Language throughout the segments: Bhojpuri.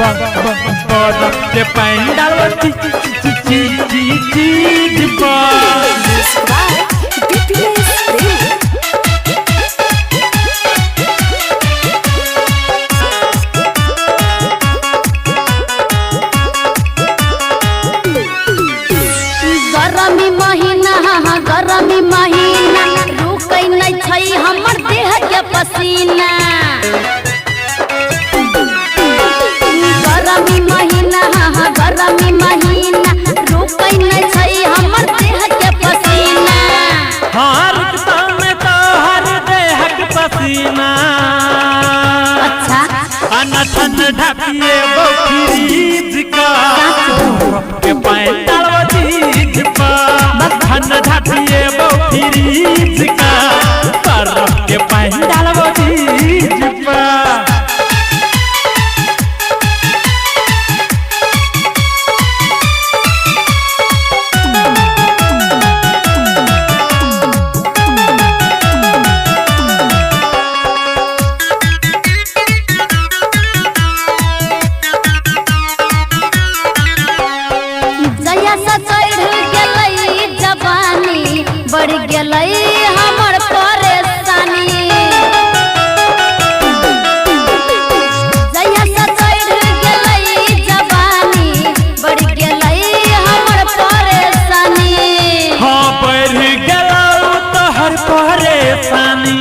बर्फ के पंडाल गरमी महीना रुकै नहीं छै हमर देह के पसीना। गरमी महीना रुकै नहीं छै हमर देह के पसीना। हर में तो हर देह के पसीना। अच्छा अनथन ढापिए वो फ्रीज का के पैंताल चीज पा धन ढापिए वो फ्रीज का बर्फ के पैंताल चीज पा। बढ़ गई हमर परेशानी। जहिया से चढ़ गई जवानी बढ़ गई हमर परेशानी। हाँ बढ़ गया तो हर परेशानी।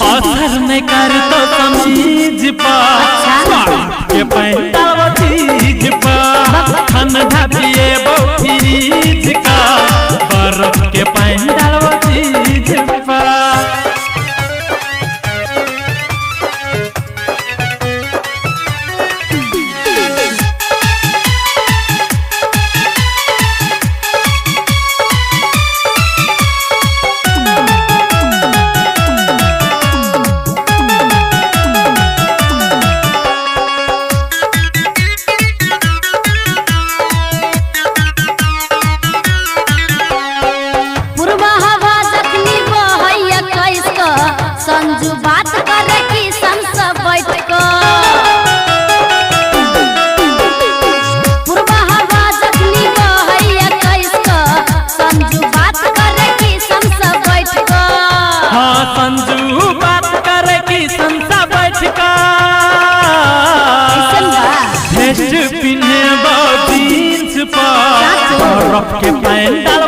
असर नहीं कर तो समझ पा के पैंताल चीज पा धन ढापिए वो फ्रीज का बर्फ के पैंताल चीज पा। संजू बात करे कि संस बैठ को पूर्वा हवा जखनी बहैया कैस को संजू बात करे कि संस बैठ को। हाँ संजू बात करे कि संस बैठ को भेस्ट पिन्हे जींस पर बर्फ के पैंताल